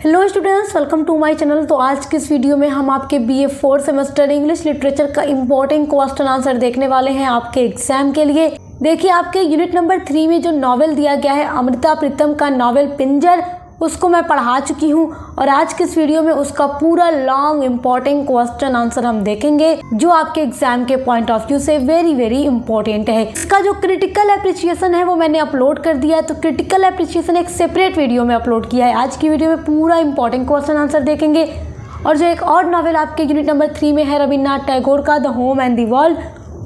Hello students, welcome to my channel. तो आज की इस वीडियो में हम आपके BA 4th semester English literature का इम्पोर्टेंट क्वेश्चन आंसर देखने वाले हैं आपके एग्जाम के लिए। देखिए, आपके यूनिट नंबर 3 में जो नॉवेल दिया गया है अमृता प्रीतम का नॉवेल पिंजर, उसको मैं पढ़ा चुकी हूँ और आज की इस वीडियो में उसका पूरा लॉन्ग इम्पॉर्टेंट क्वेश्चन आंसर हम देखेंगे जो आपके एग्जाम के पॉइंट ऑफ व्यू से वेरी इम्पोर्टेंट है। इसका जो क्रिटिकल एप्रिसिएशन है वो मैंने अपलोड कर दिया है, तो क्रिटिकल एप्रिसिएशन एक सेपरेट वीडियो में अपलोड किया है। आज की वीडियो में पूरा इंपॉर्टेंट क्वेश्चन आंसर देखेंगे। और जो एक और नॉवेल आपके यूनिट नंबर 3 में है रविन्द्रनाथ टैगोर का the home and the world,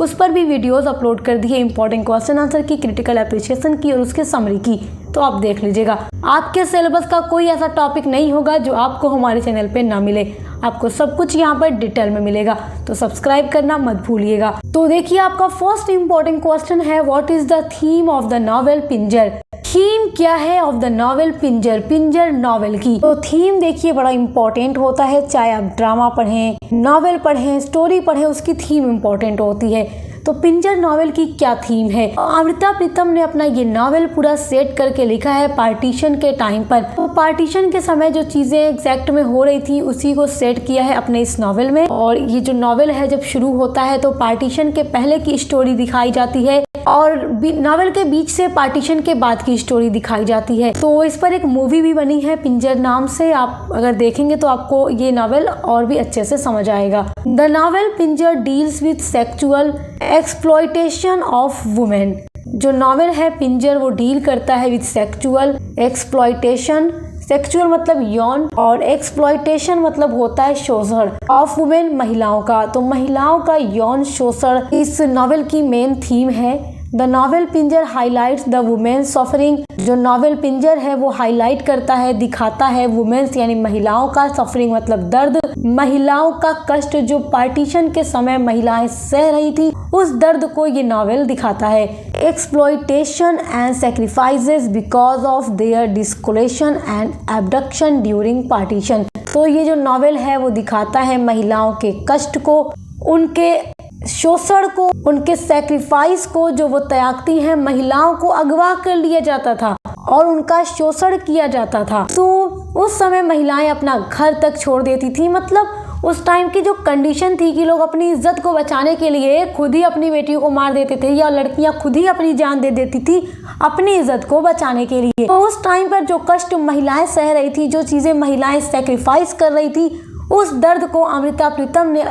उस पर भी वीडियोस अपलोड कर दी है इंपॉर्टेंट क्वेश्चन आंसर की, क्रिटिकल एप्रिसिएशन की और उसके समरी की, तो आप देख लीजिएगा। आपके सिलेबस का कोई ऐसा टॉपिक नहीं होगा जो आपको हमारे चैनल पे ना मिले, आपको सब कुछ यहाँ पर डिटेल में मिलेगा, तो सब्सक्राइब करना मत भूलिएगा। तो देखिए, आपका फर्स्ट इंपॉर्टेंट क्वेश्चन है, what is the theme of the novel Pinjar. Theme क्या है of the novel Pinjar, Pinjar novel की। तो थीम देखिए बड़ा इंपॉर्टेंट होता है, चाहे आप ड्रामा पढ़ें, नॉवेल पढ़ें, स्टोरी पढ़ें, उसकी थीम इंपॉर्टेंट होती है। तो पिंजर नॉवेल की क्या थीम है। अमृता प्रीतम ने अपना ये नॉवेल पूरा सेट करके लिखा है पार्टीशन के टाइम पर। तो पार्टीशन के समय जो चीजें एग्जैक्ट में हो रही थी उसी को सेट किया है अपने इस नॉवेल में। और ये जो नॉवेल है जब शुरू होता है तो पार्टीशन के पहले की स्टोरी दिखाई जाती है और नॉवेल के बीच से पार्टीशन के बाद की स्टोरी दिखाई जाती है। तो इस पर एक मूवी भी बनी है पिंजर नाम से, आप अगर देखेंगे तो आपको ये नॉवेल और भी अच्छे से समझ आएगा। The novel Pinjar deals with sexual exploitation of women. जो नॉवेल है पिंजर वो डील करता है विद सेक्सुअल एक्सप्लॉयटेशन, सेक्सुअल मतलब यौन और एक्सप्लॉयटेशन मतलब होता है शोषण, ऑफ वुमेन महिलाओं का। तो महिलाओं का यौन शोषण इस नॉवेल की मेन थीम है। The novel Pinjar highlights the women suffering. जो नॉवेल पिंजर है वो हाईलाइट करता है, दिखाता है वुमेन्स यानी महिलाओं का सफरिंग मतलब दर्द, महिलाओं का कष्ट जो पार्टीशन के समय महिलाएं सह रही थी, उस दर्द को ये नॉवेल दिखाता है। Exploitation and sacrifices because of their dislocation and abduction during partition. तो ये जो नॉवेल है वो दिखाता है महिलाओं के कष्ट को, उनके शोषण को, उनके सैक्रिफाइस को, जो वो त्यागती हैं। महिलाओं को अगवा कर लिया जाता था और उनका शोषण किया जाता था। तो उस समय महिलाएं अपना घर तक छोड़ देती थी। मतलब उस टाइम की जो कंडीशन थी कि लोग अपनी इज्जत को बचाने के लिए खुद ही अपनी बेटियों को मार देते थे या लड़कियां खुद ही अपनी जान दे देती थी अपनी इज्जत को बचाने के लिए। तो उस टाइम पर जो कष्ट महिलाएं सह रही थी, जो चीजें महिलाएं सैक्रिफाइस कर रही थी, उस दर्द को अमृता प्रीतम ने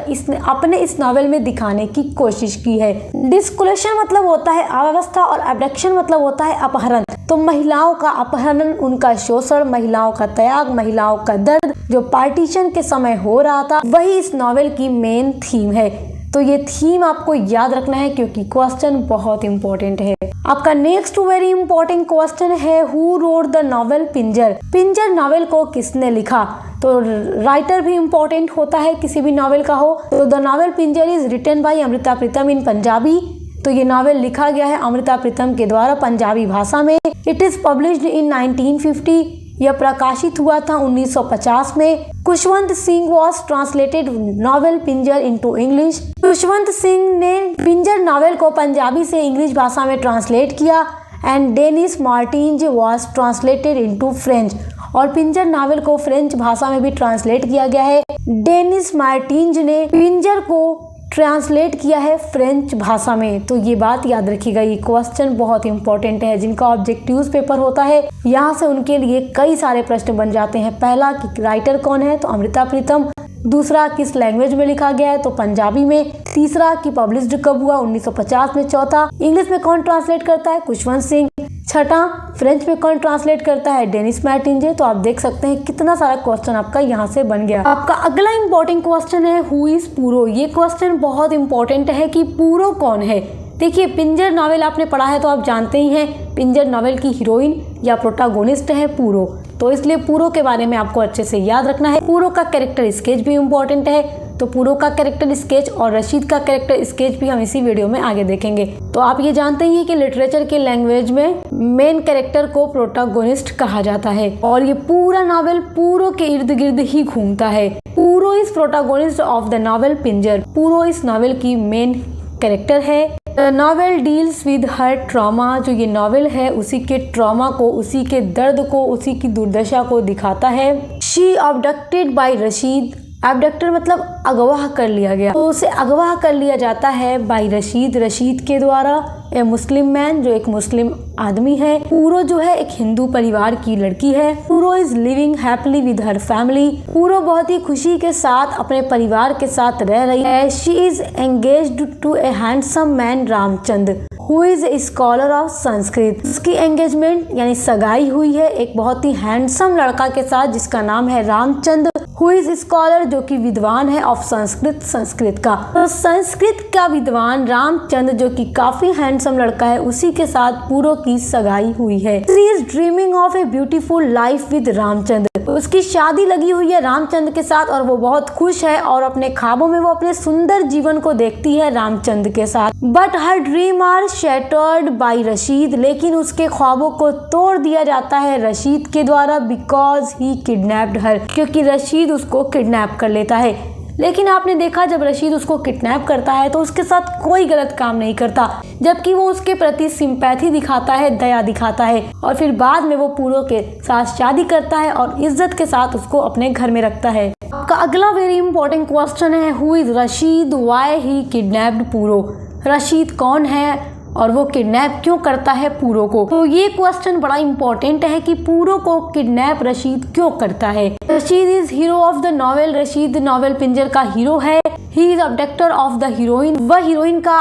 अपने इस नॉवेल में दिखाने की कोशिश की है। डिस्कोलेशन मतलब होता है अव्यवस्था और एब्डक्शन मतलब होता है अपहरण। तो महिलाओं का अपहरण, उनका शोषण, महिलाओं का त्याग, महिलाओं का दर्द जो पार्टीशन के समय हो रहा था, वही इस नॉवेल की मेन थीम है। तो ये थीम आपको याद रखना है क्योंकि क्वेश्चन बहुत इंपॉर्टेंट है। आपका नेक्स्ट वेरी इंपॉर्टेंट क्वेश्चन है, who wrote the novel Pinjar. Pinjar novel को किसने लिखा। तो राइटर भी इम्पोर्टेंट होता है किसी भी नॉवेल का हो। तो the novel Pinjar is written by Amrita Pritam in Punjabi. तो ये नॉवेल लिखा गया है अमृता प्रीतम के द्वारा पंजाबी भाषा में। It is published in 1950। यह प्रकाशित हुआ था 1950 में। Khushwant Singh was translated novel Pinjar into English. Khushwant Singh ने पिंजर नॉवेल को पंजाबी से इंग्लिश भाषा में ट्रांसलेट किया। And Denis Matringe was translated into French. और पिंजर नॉवेल को फ्रेंच भाषा में भी ट्रांसलेट किया गया है। डेनिस मार्टिन्ज ने पिंजर को ट्रांसलेट किया है फ्रेंच भाषा में। तो ये बात याद रखिएगा, ये क्वेश्चन बहुत इंपॉर्टेंट है। जिनका ऑब्जेक्टिव्स पेपर होता है यहाँ से उनके लिए कई सारे प्रश्न बन जाते हैं। पहला कि राइटर कौन है, तो अमृता प्रीतम। दूसरा किस लैंग्वेज में लिखा गया है, तो पंजाबी में। तीसरा कि पब्लिश्ड कब हुआ, 1950 में। चौथा इंग्लिश में कौन ट्रांसलेट करता है, खुशवंत सिंह। छठा फ्रेंच में कौन ट्रांसलेट करता है, डेनिस मार्टिन्ज। तो आप देख सकते हैं कितना सारा क्वेश्चन आपका यहाँ से बन गया। आपका अगला इंपॉर्टेंट क्वेश्चन है, हु इज पूरो। ये क्वेश्चन बहुत इंपॉर्टेंट है कि पूरो कौन है। देखिए, पिंजर नॉवेल आपने पढ़ा है तो आप जानते ही हैं पिंजर नॉवेल की हीरोइन या प्रोटागोनिस्ट है पूरो। तो इसलिए पूरो के बारे में आपको अच्छे से याद रखना है। पूरो का कैरेक्टर स्केच भी इम्पोर्टेंट है। तो पूरो का कैरेक्टर स्केच और रशीद का कैरेक्टर स्केच भी हम इसी वीडियो में आगे देखेंगे। तो आप ये जानते ही हैं कि लिटरेचर के लैंग्वेज में मेन कैरेक्टर को प्रोटागोनिस्ट कहा जाता है और ये पूरा नॉवेल पूरो के इर्द गिर्द ही घूमता है। Puro is protagonist of the novel Pinjar. Puro इस नॉवेल की मेन कैरेक्टर है। Novel deals with her trauma. जो ये नॉवेल है उसी के ट्रॉमा को, उसी के दर्द को, उसी की दुर्दशा को दिखाता है। She abducted by Rashid. Abductor मतलब अगवा कर लिया गया, तो उसे अगवा कर लिया जाता है बाय रशीद, रशीद के द्वारा। ए मुस्लिम मैन, जो एक मुस्लिम आदमी है। पूरो जो है एक हिंदू परिवार की लड़की है। Puro is living happily with her family. पूरो बहुत ही खुशी के साथ अपने परिवार के साथ रह रही है। She is engaged to a handsome man Ramchand who is a scholar of Sanskrit. उसकी एंगेजमेंट यानी सगाई हुई है एक बहुत ही हैंडसम लड़का के साथ जिसका नाम है रामचंद, हु इज स्कॉलर जो कि विद्वान है ऑफ संस्कृत, संस्कृत का। तो संस्कृत का विद्वान रामचंद जो कि काफी हैंडसम लड़का है, उसी के साथ पूरो की सगाई हुई है। She is dreaming of a beautiful life with Ramchand. उसकी शादी लगी हुई है रामचंद के साथ और वो बहुत खुश है और अपने ख्वाबों में वो अपने सुंदर जीवन को देखती है रामचंद के साथ। But her dream are shattered by Rashid. लेकिन उसके ख्वाबों को तोड़ दिया जाता है रशीद के द्वारा, बिकॉज ही किडनैप्ड हर, क्योंकि रशीद उसको किडनैप कर लेता है। लेकिन आपने देखा जब रशीद उसको किडनैप करता है तो उसके साथ कोई गलत काम नहीं करता, जबकि वो उसके प्रति सिंपैथी दिखाता है, दया दिखाता है, और फिर बाद में वो पूरो के साथ शादी करता है और इज्जत के साथ उसको अपने घर में रखता है। आपका अगला वेरी इंपॉर्टेंट क्वेश्चन है, who is Rashid, why he kidnapped पूरो। रशीद कौन है और वो किडनैप क्यों करता है पूरो को। तो ये क्वेश्चन बड़ा इंपॉर्टेंट है कि पूरो को किडनैप रशीद क्यों करता है। Rashid is hero of the novel. Rashid novel Pinjar का हीरो है। He is abductor of the heroine. वह हीरोइन का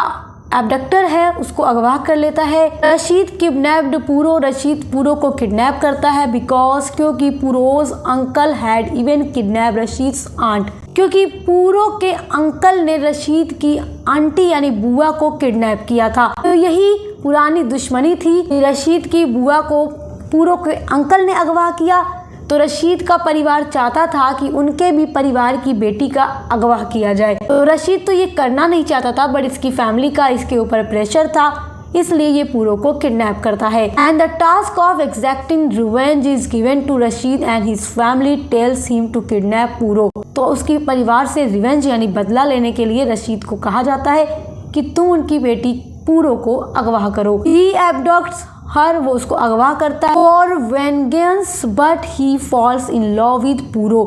एबडक्टर है, उसको अगवा कर लेता है। रशीद किडनैप्ड पूरो। रशीद पूरो को किडनैप करता है बिकॉज क्योंकि Puro's uncle had even kidnap Rashid's aunt. क्योंकि पूरो के अंकल ने रशीद की आंटी यानी बुआ को किडनैप किया था। तो यही पुरानी दुश्मनी थी। रशीद की बुआ को पूरो के अंकल ने अगवा किया, तो रशीद का परिवार चाहता था कि उनके भी परिवार की बेटी का अगवा किया जाए। तो रशीद तो ये करना नहीं चाहता था, बट इसकी फैमिली का इसके ऊपर प्रेशर था, इसलिए ये पूरो को किडनैप करता है। And the task of exacting revenge is given to Rashid and his family tells him to kidnap Puro. तो उसके परिवार से रिवेंज यानी बदला लेने के लिए रशीद को कहा जाता है कि तुम उनकी बेटी पूरो को अगवा करो। ही एबडक्ट्स हर, वो उसको अगवा करता है for vengeance but he falls in love with Puro.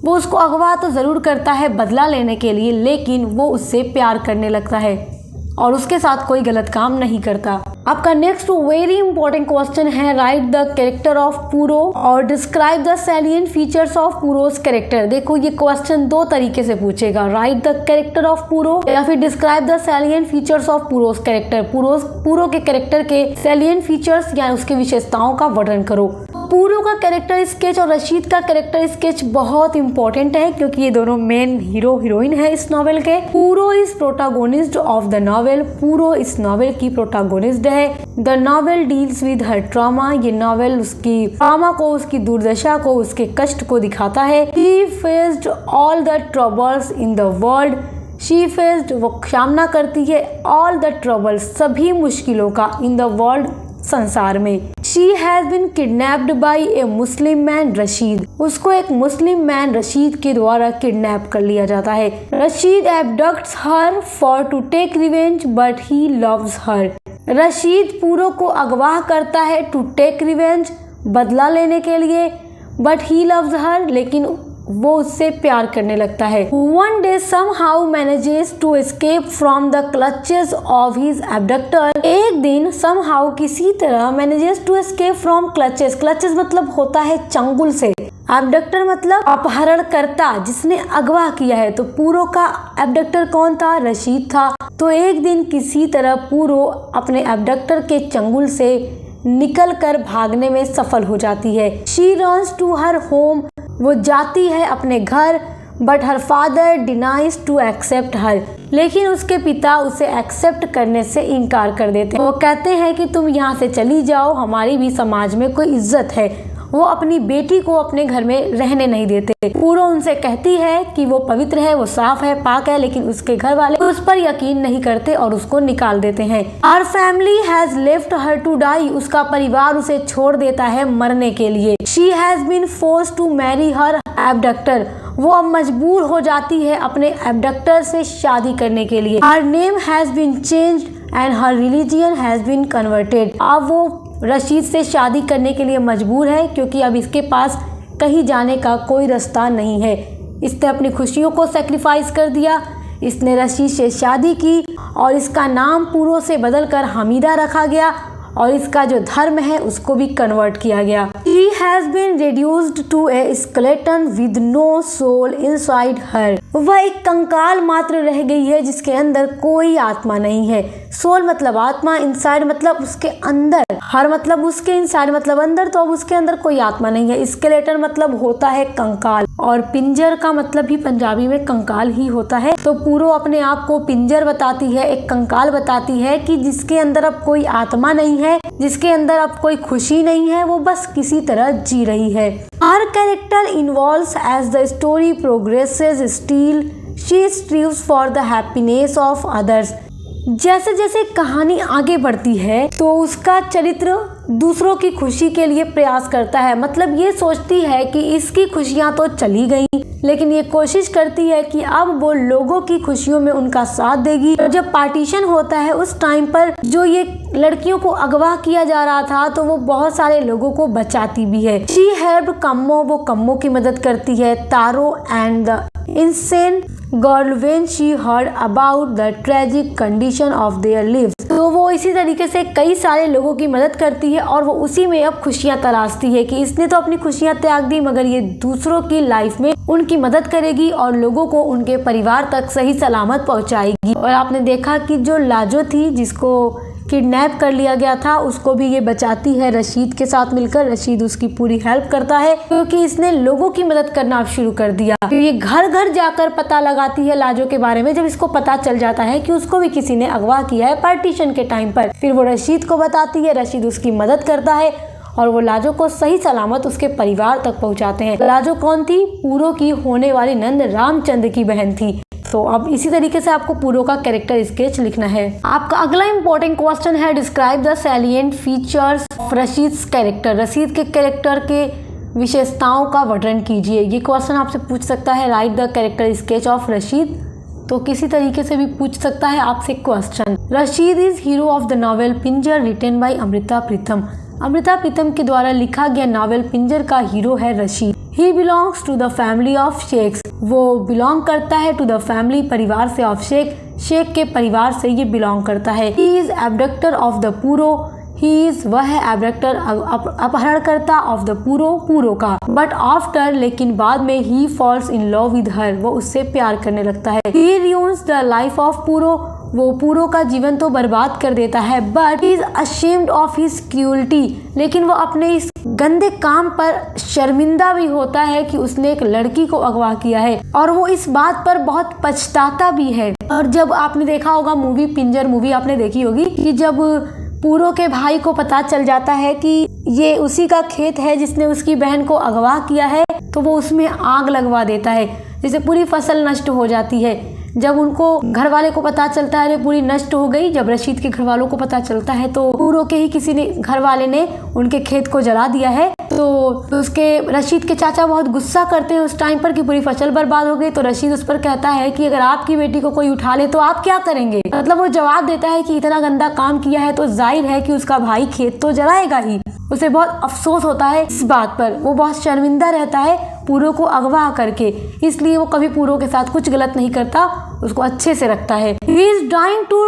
वो उसको अगवा तो जरूर करता है बदला लेने के लिए, लेकिन वो उससे प्यार करने लगता है और उसके साथ कोई गलत काम नहीं करता। आपका नेक्स्ट वेरी इंपॉर्टेंट क्वेश्चन है, write the character of Puro और describe the salient features of Puro's character. देखो ये क्वेश्चन दो तरीके से पूछेगा, right the character of Puro या फिर describe the salient features of Puro's character. Puro के कैरेक्टर के सैलिएंट फीचर्स या उसकी विशेषताओं का वर्णन करो। पूरो का कैरेक्टर स्केच और रशीद का कैरेक्टर स्केच बहुत इंपॉर्टेंट है क्योंकि ये दोनों मेन हीरो हीरोइन है इस नॉवेल के। पूरो is protagonist of the novel. पूरो इस नॉवेल की प्रोटागोनिस्ट है। The novel deals with her trauma. ये नॉवेल उसकी ट्रॉमा को, उसकी दुर्दशा को, उसके कष्ट को दिखाता है। She faced all the troubles in the world. She faced, वो सामना करती है, ऑल द ट्रबल्स, सभी मुश्किलों का, इन द वर्ल्ड, संसार में। She has been kidnapped by A Muslim man Rashid. उसको एक मुस्लिम मैन रशीद के द्वारा किडनैप कर लिया जाता है। Rashid abducts her for to take revenge but he loves her. Rashid Puro को अगवा करता है टू टेक रिवेंज, बदला लेने के लिए, बट ही लव्स हर, लेकिन वो उससे प्यार करने लगता है। One day somehow manages to escape from the clutches of his abductor। एक दिन somehow किसी तरह manages to escape from clutches। clutches मतलब होता है चंगुल से, एबडक्टर मतलब अपहरणकर्ता जिसने अगवा किया है। तो पूरो का एबडक्टर कौन था? रशीद था। तो एक दिन किसी तरह पूरो अपने एबडक्टर के चंगुल से निकलकर भागने में सफल हो जाती है। She runs to her home. वो जाती है अपने घर, but her father denies to accept her. लेकिन उसके पिता उसे एक्सेप्ट करने से इनकार कर देते हैं। वो कहते हैं कि तुम यहाँ से चली जाओ, हमारी भी समाज में कोई इज्जत है। वो अपनी बेटी को अपने घर में रहने नहीं देते। पूरो उनसे कहती है कि वो पवित्र है, वो साफ है, पाक है, लेकिन उसके घर वाले उस पर यकीन नहीं करते और उसको निकाल देते हैं। Her family has left her to die. उसका परिवार उसे छोड़ देता है मरने के लिए। She has been forced to marry her abductor. वो अब मजबूर हो जाती है अपने एबडक्टर से शादी करने के लिए। Her name has been changed and her religion has been converted. अब वो रशीद से शादी करने के लिए मजबूर है क्योंकि अब इसके पास कहीं जाने का कोई रास्ता नहीं है। इसने अपनी खुशियों को सेक्रीफाइस कर दिया। इसने रशीद से शादी की और इसका नाम पूरो से बदलकर हमीदा रखा गया और इसका जो धर्म है उसको भी कन्वर्ट किया गया। She has been reduced to a skeleton with no soul inside her। वह एक कंकाल मात्र रह गई है जिसके अंदर कोई आत्मा नहीं है। सोल मतलब आत्मा, इनसाइड मतलब उसके अंदर, हर मतलब उसके, इनसाइड मतलब अंदर, तो अब उसके अंदर कोई आत्मा नहीं है। स्केलेटन मतलब होता है कंकाल और पिंजर का मतलब भी पंजाबी में कंकाल ही होता है। तो पूरो अपने आप को पिंजर बताती है, एक कंकाल बताती है कि जिसके अंदर अब कोई आत्मा नहीं है, जिसके अंदर अब कोई खुशी नहीं है, वो बस किसी तरह जी रही है। Her character involves as the story progresses still she strives for the happiness of others. जैसे जैसे कहानी आगे बढ़ती है तो उसका चरित्र दूसरों की खुशी के लिए प्रयास करता है। मतलब ये सोचती है कि इसकी खुशियां तो चली गई, लेकिन ये कोशिश करती है कि अब वो लोगों की खुशियों में उनका साथ देगी। जब पार्टीशन होता है उस टाइम पर जो ये लड़कियों को अगवा किया जा रहा था तो वो बहुत सारे लोगों को बचाती भी है। शी हेल्प्ड कम्मो, वो कम्मो की मदद करती है। Taro and the insane girl when she heard about the tragic condition of their lives. तो वो इसी तरीके से कई सारे लोगों की मदद करती है और वो उसी में अब खुशियां तलाशती है कि इसने तो अपनी खुशियां त्याग दी मगर ये दूसरों की लाइफ में उनकी मदद करेगी और लोगों को उनके परिवार तक सही सलामत पहुंचाएगी। और आपने देखा कि जो लाजो थी जिसको किडनैप कर लिया गया था उसको भी ये बचाती है रशीद के साथ मिलकर। रशीद उसकी पूरी हेल्प करता है क्योंकि इसने लोगों की मदद करना शुरू कर दिया। तो ये घर घर जाकर पता लगाती है लाजो के बारे में। जब इसको पता चल जाता है कि उसको भी किसी ने अगवा किया है पार्टीशन के टाइम पर, फिर वो रशीद को बताती है। रशीद उसकी मदद करता है और वो लाजो को सही सलामत उसके परिवार तक पहुंचाते हैं। लाजो कौन थी? पूरो की होने वाली नंद रामचंद्र की बहन थी। तो अब इसी तरीके से आपको पूरो का कैरेक्टर स्केच लिखना है। आपका अगला इंपॉर्टेंट क्वेश्चन है describe the salient features of Rashid's character. Rashid के कैरेक्टर के विशेषताओं का वर्णन कीजिए। ये क्वेश्चन आपसे पूछ सकता है write the character sketch of Rashid. तो किसी तरीके से भी पूछ सकता है आपसे question. Rashid is hero of the novel Pinjar written by Amrita Pritam. Amrita Pritam के द्वारा लिखा गया नॉवेल पिंजर का हीरो है Rashid. He belongs to the family of Sheikhs. वो बिलोंग करता है टू द फैमिली, परिवार से, ऑफ शेख, शेख के परिवार से ये बिलोंग करता है। He is abductor of the पूरो। ही इज, वह है एब्डक्टर, अपहरणकर्ता, ऑफ द पूरो, पूरो का। बट आफ्टर, लेकिन बाद में, he falls in love with her, वो उससे प्यार करने लगता है। He ruins the life of Puro. वो पूरो का जीवन तो बर्बाद कर देता है। But he is ashamed of his cruelty, लेकिन वो अपने इस गंदे काम पर शर्मिंदा भी होता है कि उसने एक लड़की को अगवा किया है और वो इस बात पर बहुत पछताता भी है। और जब आपने देखा होगा मूवी पिंजर, मूवी आपने देखी होगी कि जब पूरो के भाई को पता चल जाता है कि ये उसी का खेत है जिसने उसकी बहन को अगवा किया है, तो वो उसमें आग लगवा देता है जिससे पूरी फसल नष्ट हो जाती है। जब उनको घर वाले को पता चलता है पूरी नष्ट हो गई, जब रशीद के घर वालों को पता चलता है तो पूरो के ही किसी ने घर वाले ने उनके खेत को जला दिया है। तो उसके रशीद के चाचा बहुत गुस्सा करते हैं उस टाइम पर कि पूरी फसल बर्बाद हो गई। तो रशीद उस पर कहता है कि अगर आपकी बेटी को कोई उठा ले तो आप क्या करेंगे। मतलब वो जवाब देता है कि इतना गंदा काम किया है तो जाहिर है कि उसका भाई खेत तो जलाएगा ही। उसे बहुत अफसोस होता है इस बात पर, वो बहुत शर्मिंदा रहता है पूरो को अगवा करके, इसलिए वो कभी पूरो के साथ कुछ गलत नहीं करता, उसको अच्छे से रखता है। He is trying to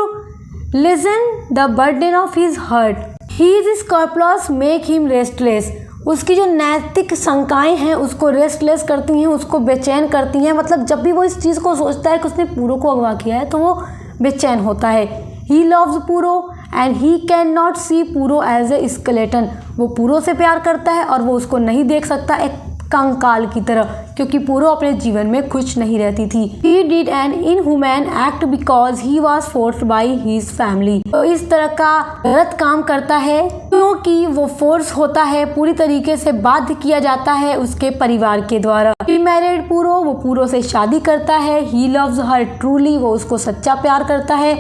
lessen the burden of his hurt. His scruples make him restless. उसकी जो नैतिक शंकाएं हैं उसको रेस्टलेस करती हैं, उसको बेचैन करती हैं। मतलब जब भी वो इस चीज़ को सोचता है कि उसने पूरो को अगवा किया है तो वो बेचैन होता है। He loves पूरो एंड ही कैन नॉट सी पूरो एज ए स्केलेटन। वो पूरो से प्यार करता है और वो उसको नहीं देख सकता एक कंकाल की तरह, क्योंकि पूरो अपने जीवन में खुश नहीं रहती थी। He did an inhuman act because he was forced by his family. तो इस तरह का गलत काम करता है क्योंकि वो फोर्स होता है, पूरी तरीके से बाध्य किया जाता है उसके परिवार के द्वारा। He married पूरो, वो पूरो से शादी करता है। He loves her truly, वो उसको सच्चा प्यार करता है।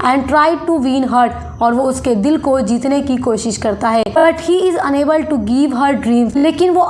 And tried to win her, और वो उसके दिल को जीतने की कोशिश करता है। But he is unable to give her dreams, लेकिन वो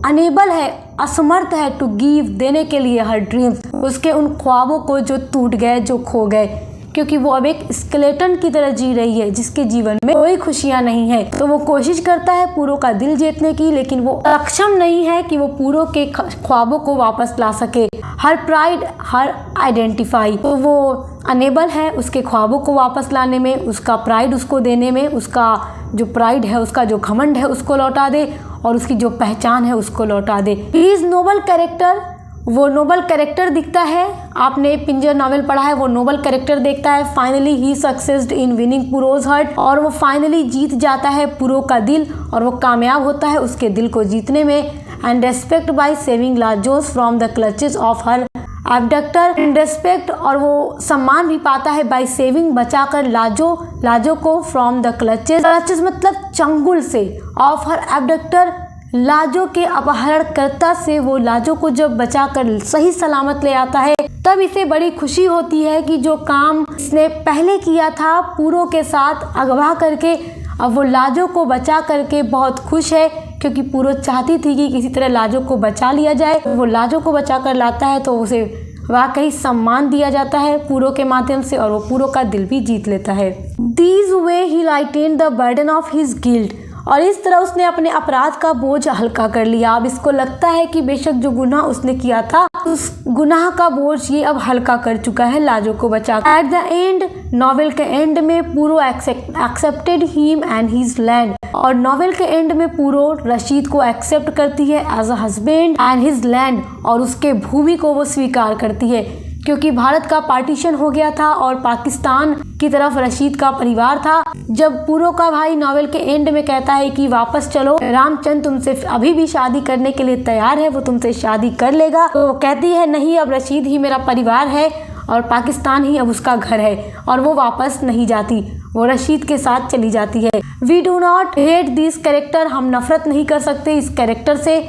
अनेबल है, असमर्थ है टू गिव, देने के लिए हर ड्रीम्स, उसके उन ख्वाबों को जो टूट गए, जो खो गए। क्योंकि वो अब एक स्केलेटन की तरह जी रही है जिसके जीवन में कोई खुशियां नहीं है। तो वो कोशिश करता है पूरो का दिल जीतने की, लेकिन वो सक्षम नहीं है कि वो पूरो के ख्वाबों को वापस ला सके। हर प्राइड, हर आइडेंटिफाई, तो वो अनेबल है उसके ख्वाबों को वापस लाने में, उसका प्राइड उसको देने में, उसका जो प्राइड है, उसका जो घमंड है उसको लौटा दे और उसकी जो पहचान है उसको लौटा दे। ही इज नोबल कैरेक्टर, वो नोबल कैरेक्टर दिखता है। आपने पिंजर नॉवेल पढ़ा है, वो नोबल कैरेक्टर देखता है। Finally he succeeds in winning Puro's heart, और वो फाइनली जीत जाता है पुरो का दिल और वो कामयाब होता है उसके दिल को जीतने में। And respect by saving Lajo's from the clutches of her abductor, and respect, और वो सम्मान भी पाता है बाय सेविंग, बचाकर लाजो को फ्रॉम द क्लचेस मतलब चंगुल से, ऑफ हर एबडक्टर लाजो के अपहरणकर्ता से। वो लाजो को जब बचाकर सही सलामत ले आता है तब इसे बड़ी खुशी होती है कि जो काम इसने पहले किया था पूरो के साथ अगवा करके, अब वो लाजो को बचा करके बहुत खुश है, क्योंकि पूरो चाहती थी कि किसी तरह लाजो को बचा लिया जाए। वो लाजो को बचा कर लाता है तो उसे वाकई सम्मान दिया जाता है पूरो के माध्यम से और वो पूरो का दिल भी जीत लेता है। This way he lighten the burden of his guilt, और इस तरह उसने अपने अपराध का बोझ हल्का कर लिया। अब इसको लगता है कि बेशक जो गुनाह उसने किया था उस गुनाह का बोझ ये अब हल्का कर चुका है लाजो को बचा। एट द एंड, नॉवेल के एंड में Puro accepted him and his land, और नॉवेल के एंड में पूरो रशीद को एक्सेप्ट करती है as a husband and his land, और उसके भूमि को वो स्वीकार करती है, क्योंकि भारत का पार्टीशन हो गया था और पाकिस्तान की तरफ रशीद का परिवार था। जब पूरो का भाई नॉवेल के एंड में कहता है कि वापस चलो, रामचंद्र तुमसे अभी भी शादी करने के लिए तैयार है, वो तुमसे शादी कर लेगा, तो वो कहती है नहीं, अब रशीद ही मेरा परिवार है और पाकिस्तान ही अब उसका घर है, और वो वापस नहीं जाती, वो रशीद के साथ चली जाती है। We do not hate this character, हम नफरत नहीं कर सकते इस कैरेक्टर से।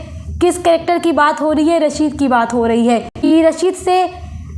किस कैरेक्टर की बात हो रही है? रशीद की बात हो रही है कि रशीद से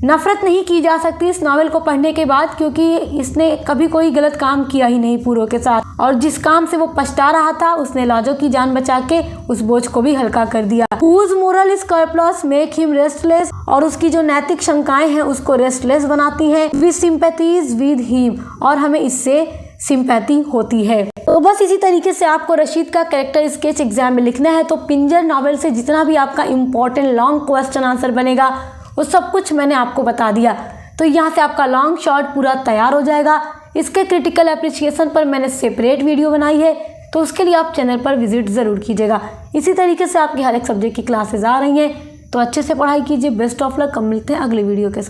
नफरत नहीं की जा सकती इस नावल को पढ़ने के बाद, क्योंकि इसने कभी कोई गलत काम किया ही नहीं पूरो के साथ, और जिस काम से वो पछता रहा था उसने लाजो की जान बचा के उस बोझ को भी हल्का कर दिया। Whose moral scruples make him restless, और उसकी जो नैतिक शंकाएं हैं उसको रेस्टलेस बनाती हैं। We sympathize with him, और हमें इससे सिंपैथी होती है। तो बस इसी तरीके से आपको रशीद का कैरेक्टर स्केच एग्जाम में लिखना है। तो पिंजर नॉवेल से जितना भी आपका इम्पोर्टेंट लॉन्ग क्वेश्चन आंसर बनेगा वो सब कुछ मैंने आपको बता दिया। तो यहाँ से आपका लॉन्ग शॉर्ट पूरा तैयार हो जाएगा। इसके क्रिटिकल एप्रिसिएशन पर मैंने सेपरेट वीडियो बनाई है, तो उसके लिए आप चैनल पर विजिट ज़रूर कीजिएगा। इसी तरीके से आपकी हर एक सब्जेक्ट की क्लासेज आ रही हैं, तो अच्छे से पढ़ाई कीजिए। Best of luck. मिलते हैं अगले वीडियो के साथ।